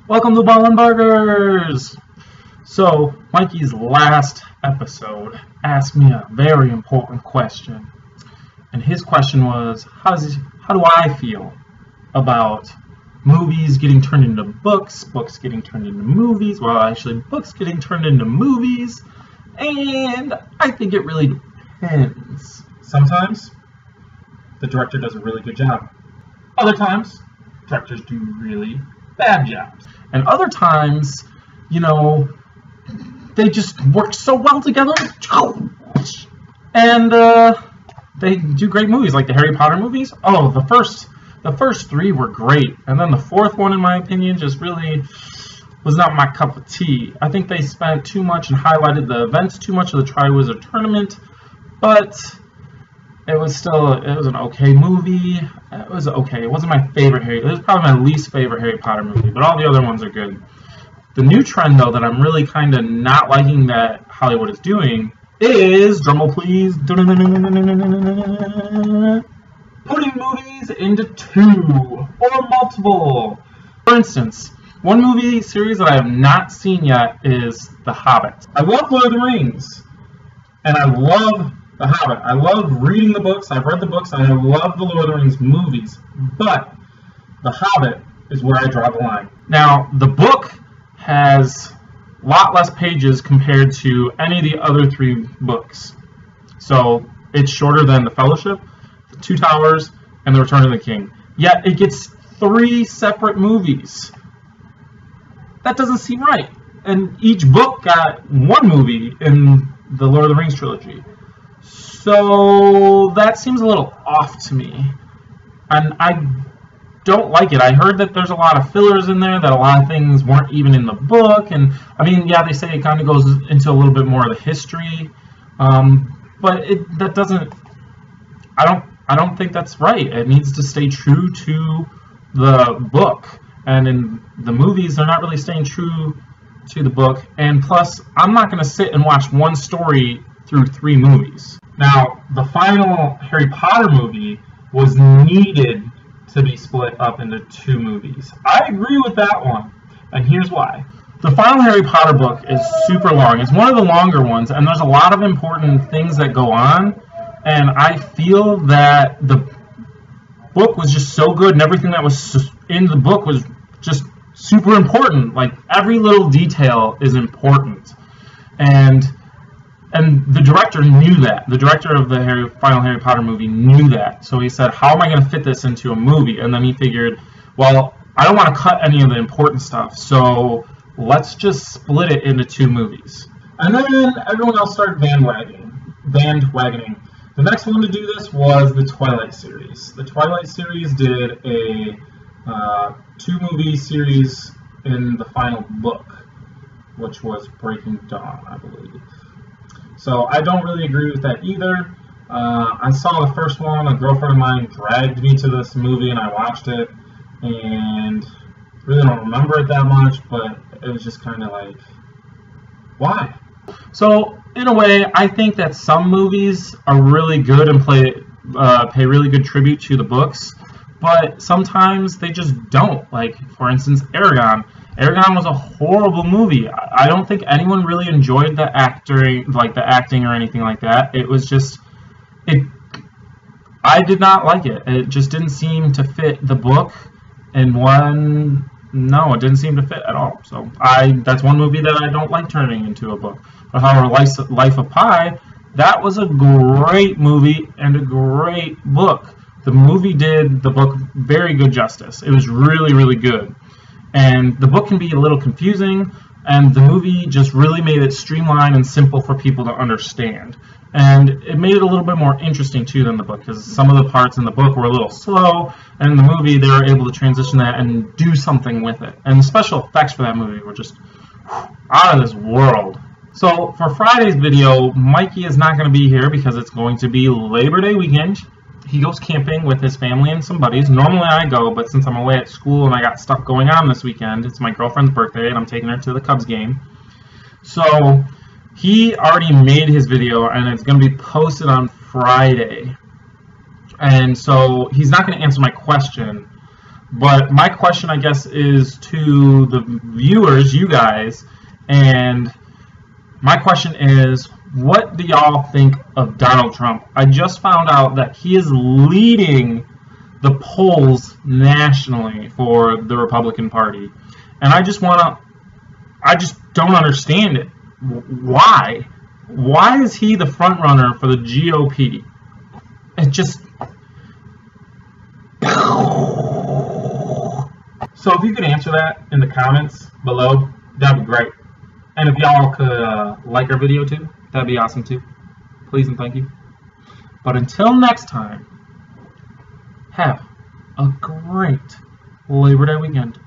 Welcome to Ballin Burgers! So, Mikey's last episode asked me a very important question. And his question was, how do I feel about movies getting turned into books, books getting turned into movies, well, actually, books getting turned into movies, and I think it really depends. Sometimes, the director does a really good job. Other times, directors do really bad jobs. And other times, they just work so well together. And they do great movies, like the Harry Potter movies. Oh, the first three were great. And then the fourth one, in my opinion, just really was not my cup of tea. I think they spent too much and highlighted the events too much of the Triwizard Tournament. But it was an okay movie. It was okay. It wasn't my favorite It was probably my least favorite Harry Potter movie, but all the other ones are good. The new trend, though, that I'm really kind of not liking that Hollywood is doing is, drumroll please, putting movies into two or multiple. For instance, one movie series that I have not seen yet is The Hobbit. I love Lord of the Rings, and I love The Hobbit. I love reading the books. I've read the books, and I love the Lord of the Rings movies. But The Hobbit is where I draw the line. Now, the book has a lot less pages compared to any of the other three books. So it's shorter than The Fellowship, The Two Towers, and The Return of the King. Yet it gets 3 separate movies. That doesn't seem right. And each book got 1 movie in the Lord of the Rings trilogy. So that seems a little off to me, and I don't like it. I heard that there's a lot of fillers in there, that a lot of things weren't even in the book, and I mean, yeah, they say it kind of goes into a little bit more of the history, but that doesn't. I don't think that's right. It needs to stay true to the book, and in the movies, they're not really staying true to the book. And plus, I'm not going to sit and watch one story through 3 movies. Now, the final Harry Potter movie was needed to be split up into 2 movies. I agree with that one, and here's why. The final Harry Potter book is super long. It's one of the longer ones, and there's a lot of important things that go on, and I feel that the book was just so good, and everything that was in the book was just super important. Like, every little detail is important, and the director knew that. The director of the final Harry Potter movie knew that. So he said, how am I going to fit this into a movie? And then he figured, well, I don't want to cut any of the important stuff, so let's just split it into 2 movies. And then everyone else started bandwagoning. The next one to do this was the Twilight series. The Twilight series did a 2-movie series in the final book, which was Breaking Dawn, I believe. So I don't really agree with that either. I saw the first one. A girlfriend of mine dragged me to this movie, and I watched it, and really don't remember it that much, but it was just kind of like, why? So in a way, I think that some movies are really good and pay really good tribute to the books, but sometimes they just don't. Like, for instance, Aragon. Aragon was a horrible movie. I don't think anyone really enjoyed the acting or anything like that. It was just, I did not like it. It just didn't seem to fit the book in one. No, it didn't seem to fit at all. So that's one movie that I don't like turning into a book. But however, Life of Pi, that was a great movie and a great book. The movie did the book very good justice. It was really, really good. And the book can be a little confusing, and the movie just really made it streamlined and simple for people to understand. And it made it a little bit more interesting, too, than the book, because some of the parts in the book were a little slow, and in the movie they were able to transition that and do something with it. And the special effects for that movie were just out of this world. So for Friday's video, Mikey is not going to be here because it's going to be Labor Day weekend. He goes camping with his family and some buddies. Normally I go, but since I'm away at school and I got stuff going on this weekend, it's my girlfriend's birthday and I'm taking her to the Cubs game. So he already made his video and it's going to be posted on Friday. And so he's not going to answer my question, But my question, I guess, is to the viewers, you guys, and my question is, what do y'all think of Donald Trump? I just found out that he is leading the polls nationally for the Republican Party. And I just don't understand it. Why? Why is he the front runner for the GOP? It just... So if you could answer that in the comments below, that'd be great. And if y'all could like our video too, that'd be awesome too. Please and thank you. But until next time, have a great Labor Day weekend.